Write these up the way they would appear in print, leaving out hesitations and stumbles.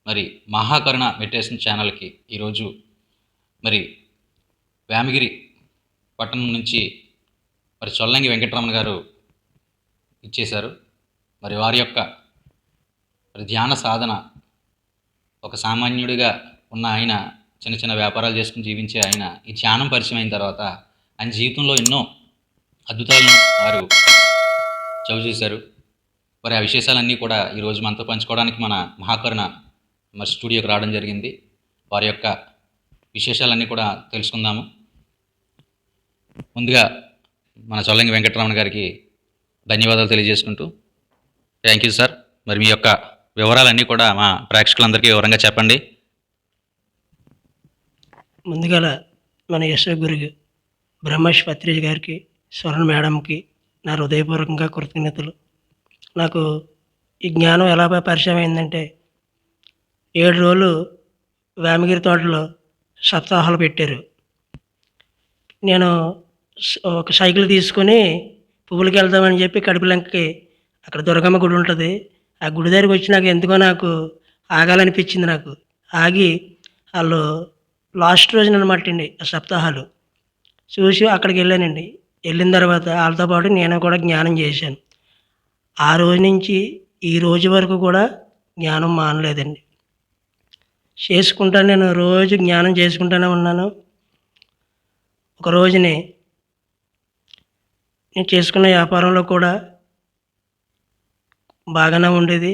మరి మహాకరుణ మెడిటేషన్ ఛానల్‌కి ఈరోజు మరి వేమగిరి పట్టణం నుంచి మరి చొల్లంగి వెంకటరమణ గారు ఇచ్చేశారు. మరి వారి యొక్క ధ్యాన సాధన ఒక సామాన్యుడిగా ఉన్న ఆయన చిన్న చిన్న వ్యాపారాలు చేసుకుని జీవించే ఆయన ఈ ధ్యానం పరిచయం అయిన తర్వాత ఆయన జీవితంలో ఎన్నో అద్భుతాలను వారు చవిచూశారు. మరి ఆ విశేషాలన్నీ కూడా ఈరోజు మనతో పంచుకోవడానికి మన మహాకరుణ మరి స్టూడియోకి రావడం జరిగింది. వారి యొక్క విశేషాలన్నీ కూడా తెలుసుకుందాము. ముందుగా మన చొల్లంగి వెంకటరమణ గారికి ధన్యవాదాలు తెలియజేసుకుంటూ, థ్యాంక్ యూ సార్. మరి మీ యొక్క వివరాలన్నీ కూడా మా ప్రేక్షకులందరికీ వివరంగా చెప్పండి. ముందుగా మన యశోగురు బ్రహ్మేష్ పత్రిజ్ గారికి, స్వర్ణ మేడంకి నా హృదయపూర్వకంగా కృతజ్ఞతలు. నాకు ఈ జ్ఞానం ఎలా పరిచయం అయిందంటే 7 రోజులు వేమగిరి తోటలో సప్తాహాలు పెట్టారు. నేను ఒక సైకిల్ తీసుకొని పువ్వులకి వెళ్దామని చెప్పి కడుపులంకకి అక్కడ దుర్గమ్మ గుడి ఉంటుంది. ఆ గుడి దగ్గరికి వచ్చి నాకు ఎందుకో నాకు ఆగాలనిపించింది. నాకు ఆగి వాళ్ళు లాస్ట్ రోజున అనమాట అండి ఆ సప్తాహాలు చూసి అక్కడికి వెళ్ళానండి. వెళ్ళిన తర్వాత వాళ్ళతో పాటు నేను కూడా జ్ఞానం చేశాను. ఆ రోజు నుంచి ఈ రోజు వరకు కూడా జ్ఞానం మానలేదండి. నేను రోజు జ్ఞానం చేసుకుంటూనే ఉన్నాను. ఒక రోజుని నేను చేసుకున్న వ్యాపారంలో కూడా బాగానే ఉండేది.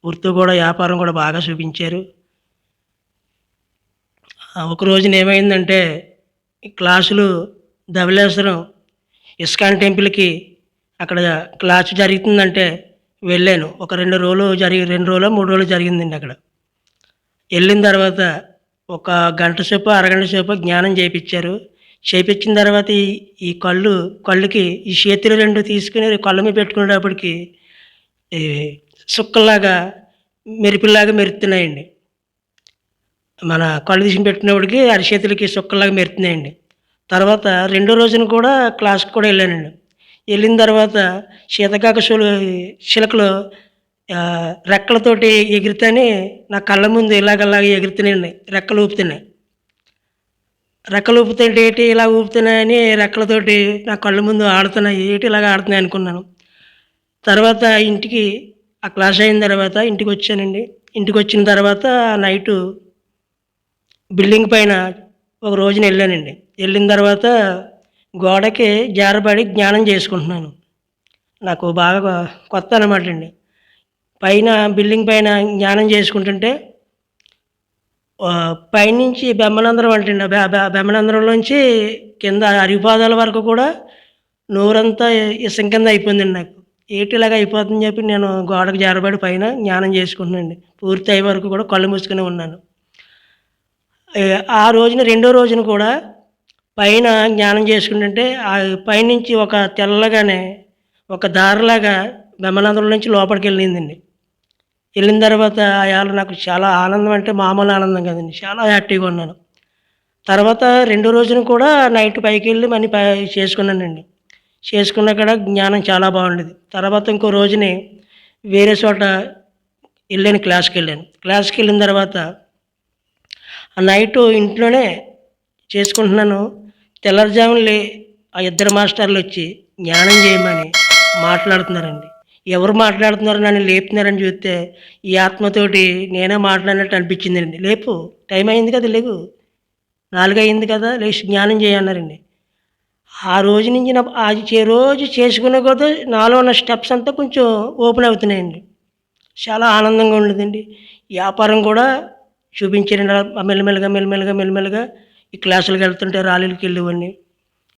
వృత్తి కూడా వ్యాపారం కూడా బాగా చూపించారు. ఒక రోజున ఏమైందంటే క్లాసులు ధవళేశ్వరం ఇస్కాన్ టెంపుల్కి అక్కడ క్లాస్ జరుగుతుందంటే వెళ్ళాను. ఒక 2 రోజులు 2 రోజులు 3 రోజులు జరిగిందండి. అక్కడ వెళ్ళిన తర్వాత ఒక గంట సేపు అరగంట సేపు జ్ఞానం చేయించారు. చేయించిన తర్వాత ఈ కళ్ళుకి ఈ చేతులు 2 తీసుకుని కళ్ళ మీద పెట్టుకునేటప్పటికి ఈ సుక్కల్లాగా మెరుపుల్లాగా మెరుతున్నాయండి. మన కళ్ళు తీసుకుని పెట్టినప్పటికి అరిచేతులకి సుక్కల్లాగా మెరుతున్నాయండి. తర్వాత 2వ రోజున కూడా క్లాస్కి కూడా వెళ్ళానండి. వెళ్ళిన తర్వాత శీతకాక చిలకలు రెక్కలతోటి ఎగురుతాని నా కళ్ళ ముందు ఇలాగలాగా ఎగురుతున్నాయండి. రెక్కలు ఊపుతున్నాయి. రెక్కలు ఊపుతుంటే ఏంటి ఇలా ఊపుతున్నాయని రెక్కలతోటి నా కళ్ళ ముందు ఆడుతున్నాయి. ఏంటి ఇలాగ ఆడుతున్నాయి అనుకున్నాను. తర్వాత ఇంటికి ఆ క్లాస్ అయిన తర్వాత ఇంటికి వచ్చానండి. ఇంటికి వచ్చిన తర్వాత నైటు బిల్డింగ్ పైన ఒక రోజున వెళ్ళానండి. వెళ్ళిన తర్వాత గోడకి జారబడి జ్ఞానం చేసుకుంటున్నాను. నాకు బాగా కొత్త అనమాట అండి. పైన బిల్డింగ్ పైన జ్ఞానం చేసుకుంటుంటే పైనుంచి బెమ్మనందరం అంటండి. బెమ్మనందరంలోంచి కింద అరిపాదాల వరకు కూడా నోరంతా ఇసం కింద అయిపోయిందండి. నాకు ఏటిలాగా అయిపోతుందని చెప్పి నేను గోడకు జారబడి పైన జ్ఞానం చేసుకుంటున్నానండి. పూర్తి అయ్యే వరకు కూడా కళ్ళు మూసుకుని ఉన్నాను. ఆ రోజున 2వ రోజున కూడా పైన జ్ఞానం చేసుకుంటుంటే ఆ పైనుంచి ఒక తెల్లగానే ఒక దారిలాగా బెమ్మనందరం నుంచి లోపలికి వెళ్ళిందండి. వెళ్ళిన తర్వాత అయాల నాకు చాలా ఆనందం, అంటే మామూలు ఆనందం కదండి. చాలా హ్యాపీగా ఉన్నాను. తర్వాత 2వ రోజున కూడా నైట్ పైకి వెళ్ళి మనీ చేసుకున్నానండి. చేసుకున్న కాడ జ్ఞానం చాలా బాగుండేది. తర్వాత ఇంకో రోజుని వేరే చోట వెళ్ళాను, క్లాస్కి వెళ్ళాను. క్లాస్కి వెళ్ళిన తర్వాత ఆ నైటు ఇంట్లోనే చేసుకుంటున్నాను. తెల్లవారుజామున ఆ 2 మాస్టర్లు వచ్చి జ్ఞానం చేయమని మాట్లాడుతున్నారండి. ఎవరు మాట్లాడుతున్నారు, నన్ను లేపుతున్నారని చూస్తే ఈ ఆత్మతోటి నేనే మాట్లాడినట్టు అనిపించిందండి. లేపు, టైం అయింది కదా, లేవు, 4 అయింది కదా, లేచి జ్ఞానం చేయన్నారండి. ఆ రోజు నుంచి రోజు చేసుకునే కొద్దీ నాలో ఉన్న స్టెప్స్ అంతా కొంచెం ఓపెన్ అవుతున్నాయండి. చాలా ఆనందంగా ఉండేదండి. వ్యాపారం కూడా చూపించారండి. మెల్లమెల్లగా ఈ క్లాసులకు వెళ్తుంటే ర్యాలీలకు వెళ్ళేవాడిని.